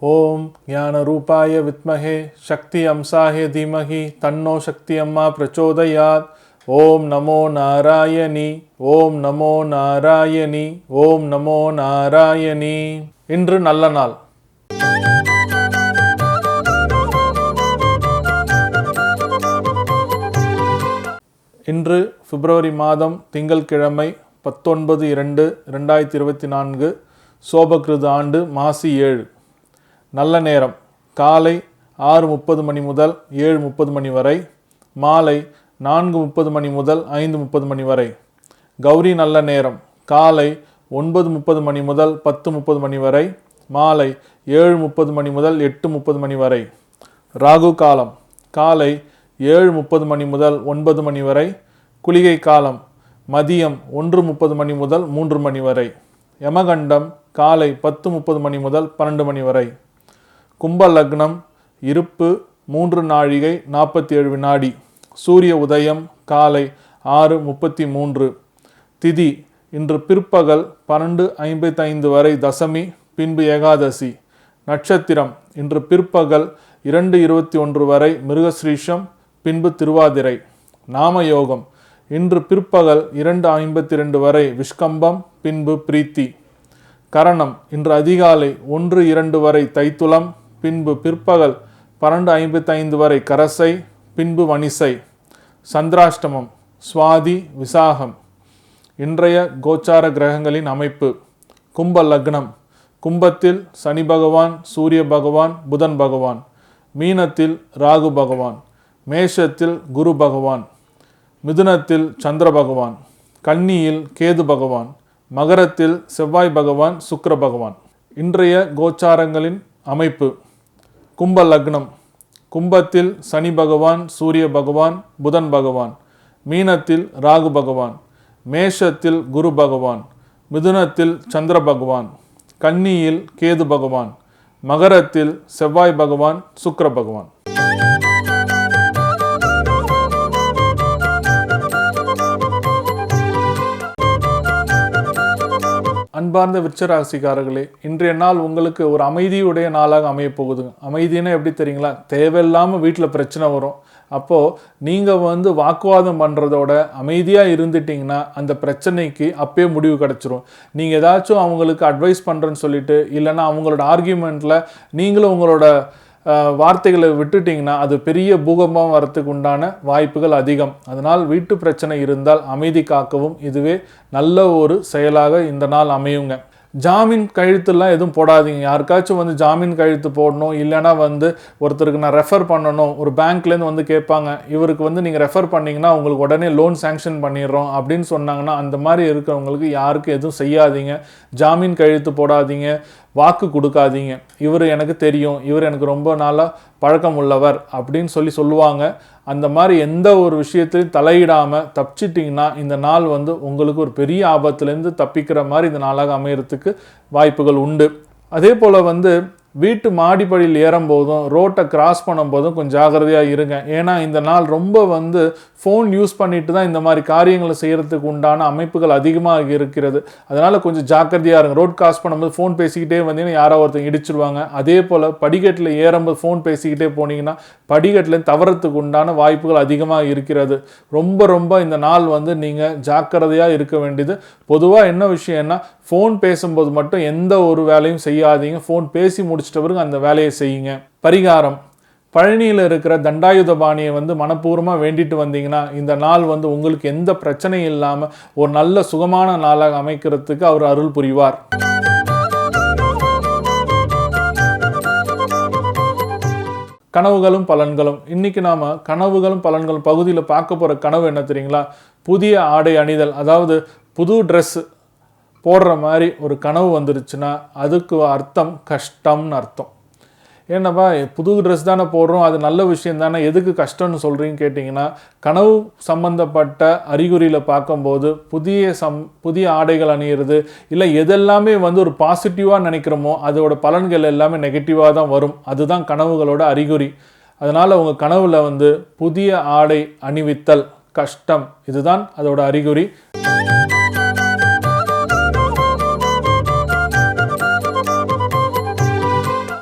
ஓம் ஞான ரூபாய வித்மஹே சக்தி அம்சாஹே தீமஹி தன்னோ சக்தி அம்மா பிரச்சோதயாத். ஓம் நமோ நாராயணி, ஓம் நமோ நாராயணி, ஓம் நமோ நாராயணி. இன்று நல்ல நாள். இன்று பிப்ரவரி மாதம் திங்கள்கிழமை 19/2/2024, சோபகிருது ஆண்டு மாசி 7. நல்ல நேரம் காலை 6:30 மணி முதல் 7:30 மணி வரை, மாலை 4:30 மணி முதல் 5:30 மணி வரை. கௌரி நல்ல நேரம் காலை 9:30 மணி முதல் 10:30 மணி வரை, மாலை 7:30 மணி முதல் 8:30 மணி வரை. ராகு காலம் காலை 7:30 மணி முதல் 9 மணி வரை. குளிகை காலம் மதியம் 1:30 மணி முதல் 3 மணி வரை. யமகண்டம் காலை 10:30 மணி முதல் 12 மணி வரை. கும்ப லக்னம் இருப்பு 3 நாழிகை 47 வினாடி. சூரிய உதயம் காலை 6:33. திதி இன்று பிற்பகல் 12:55 வரை தசமி, பின்பு ஏகாதசி. நட்சத்திரம் இன்று பிற்பகல் 2:21 வரை மிருகஸ்ரீஷம், பின்பு திருவாதிரை. நாமயோகம் இன்று பிற்பகல் 2:52 வரை விஷ்கம்பம், பின்பு பிரீத்தி. கரணம் இன்று அதிகாலை 1:02 வரை தைத்துளம், பின்பு பிற்பகல் 12:55 வரை கரசை, பின்பு வனிசை. சந்திராஷ்டமம் சுவாதி விசாகம். இன்றைய கோச்சார கிரகங்களின் அமைப்பு. கும்ப லக்னம் கும்பத்தில் சனி பகவான், சூரிய பகவான், புதன் பகவான். மீனத்தில் ராகு பகவான். மேஷத்தில் குரு பகவான். மிதுனத்தில் சந்திர பகவான். கன்னியில் கேது பகவான். மகரத்தில் செவ்வாய் பகவான், சுக்கிர பகவான். இன்றைய கோச்சாரங்களின் அமைப்பு. கும்ப லக்னம் கும்பத்தில் சனி பகவான், சூரிய பகவான், புதன் பகவான். மீனத்தில் ராகு பகவான். மேஷத்தில் குரு பகவான். மிதுனத்தில் சந்திர பகவான். கன்னியில் கேது பகவான். மகரத்தில் செவ்வாய் பகவான், சுக்கிர பகவான். அன்பார்ந்த விருச்சிகராசிக்காரர்களே, இன்றைய நாள் உங்களுக்கு ஒரு அமைதியுடைய நாளாக அமைய போகுதுங்க. அமைதினா எப்படி தெரியுங்களா? தேவையில்லாமல் வீட்டில் பிரச்சனை வரும். அப்போது நீங்கள் வாக்குவாதம் பண்ணுறதோட அமைதியாக இருந்துட்டிங்கன்னா அந்த பிரச்சனைக்கு அப்பயே முடிவு கிடச்சிரும். நீங்கள் ஏதாச்சும் அவங்களுக்கு அட்வைஸ் பண்ணுறேன்னு சொல்லிட்டு, இல்லைன்னா அவங்களோட ஆர்கியூமெண்ட்டில் நீங்களும் உங்களோட வார்த்தைகளை விட்டுட்டிங்கன்னா அது பெரிய பூகம்பம் வரத்துக்கு உண்டான வாய்ப்புகள் அதிகம். அதனால் வீட்டு பிரச்சனை இருந்தால் அமைதி காக்கவும் இதுவே நல்ல ஒரு செயலாக இந்த நாள் அமையுங்க. ஜாமீன் கழுத்துலாம் எதுவும் போடாதீங்க. யாருக்காச்சும் ஜாமீன் கழுத்து போடணும், இல்லைனா ஒருத்தருக்கு நான் ரெஃபர் பண்ணணும், ஒரு பேங்க்லேருந்து கேட்பாங்க, இவருக்கு நீங்கள் ரெஃபர் பண்ணிங்கன்னா உங்களுக்கு உடனே லோன் சேங்ஷன் பண்ணிடுறோம் அப்படின்னு சொன்னாங்கன்னா அந்த மாதிரி இருக்கிறவங்களுக்கு யாருக்கும் எதுவும் செய்யாதீங்க. ஜாமீன் கழுத்து போடாதீங்க, வாக்கு கொடுக்காதீங்க. இவர் எனக்கு தெரியும், இவர் எனக்கு ரொம்ப நாளாக பழக்கம் உள்ளவர் அப்படின்னு சொல்லுவாங்க. அந்த மாதிரி எந்த ஒரு விஷயத்திலையும் தலையிடாமல் தப்பிச்சிட்டிங்கன்னா இந்த நாள் உங்களுக்கு ஒரு பெரிய ஆபத்துலேருந்து தப்பிக்கிற மாதிரி இந்த நாளாக அமையறதுக்கு வாய்ப்புகள் உண்டு. அதே போல் வீட்டு மாடிப்படியில் ஏறும்போதும் ரோட்டை கிராஸ் பண்ணும்போதும் கொஞ்சம் ஜாகிரதையாக இருங்க. ஏன்னா இந்த நாள் ரொம்ப ஃபோன் யூஸ் பண்ணிட்டு தான் இந்த மாதிரி காரியங்களை செய்கிறதுக்கு உண்டான அமைப்புகள் அதிகமாக இருக்கிறது. அதனால் கொஞ்சம் ஜாக்கிரதையாக இருங்க. ரோட் கிராஸ் பண்ணும்போது ஃபோன் பேசிக்கிட்டே வந்தீங்கன்னா யாரோ ஒருத்தங்க இடிச்சிருவாங்க. அதே போல் படிக்கட்டில் ஏறும்போது ஃபோன் பேசிக்கிட்டே போனீங்கன்னா படிக்கட்டில் தவறத்துக்கு உண்டான வாய்ப்புகள் அதிகமாக இருக்கிறது. ரொம்ப இந்த நாள் நீங்கள் ஜாக்கிரதையாக இருக்க வேண்டியது. பொதுவாக என்ன விஷயம்னா, ஃபோன் பேசும்போது மட்டும் எந்த ஒரு வேலையும் செய்யாதீங்க. ஃபோன் பேசி முடிச்சிட்ட பிறகு அந்த வேலையை செய்யுங்க. பரிகாரம். பழனியில் இருக்கிற தண்டாயுதபாணியை மனப்பூர்வமாக வேண்டிட்டு வந்தீங்கன்னா இந்த நாள் உங்களுக்கு எந்த பிரச்சனையும் இல்லாமல் ஒரு நல்ல சுகமான நாளாக அமைக்கிறதுக்கு அவர் அருள் புரிவார். கனவுகளும் பலன்களும். இன்னைக்கு நாம கனவுகளும் பலன்களும் பகுதியில் பார்க்க போகிற கனவு என்ன தெரியுங்களா? புதிய ஆடை அணிதல், அதாவது புது ட்ரெஸ் போடுற மாதிரி ஒரு கனவு வந்துருச்சுன்னா அதுக்கு அர்த்தம் கஷ்டம்னு அர்த்தம். ஏன்னப்பா புது ட்ரெஸ் தானே போடுறோம், அது நல்ல விஷயம் தானே, எதுக்கு கஷ்டம்னு சொல்கிறீங்கன்னு கேட்டிங்கன்னா, கனவு சம்பந்தப்பட்ட அறிகுறியில் பார்க்கும்போது புதிய ஆடைகள் அணியிறது இல்லை எதெல்லாமே ஒரு பாசிட்டிவாக நினைக்கிறோமோ அதோட பலன்கள் எல்லாமே நெகட்டிவாக தான் வரும். அதுதான் கனவுகளோட அறிகுறி. அதனால் உங்கள் கனவில் புதிய ஆடை அணிவித்தல் கஷ்டம், இதுதான் அதோட அறிகுறி.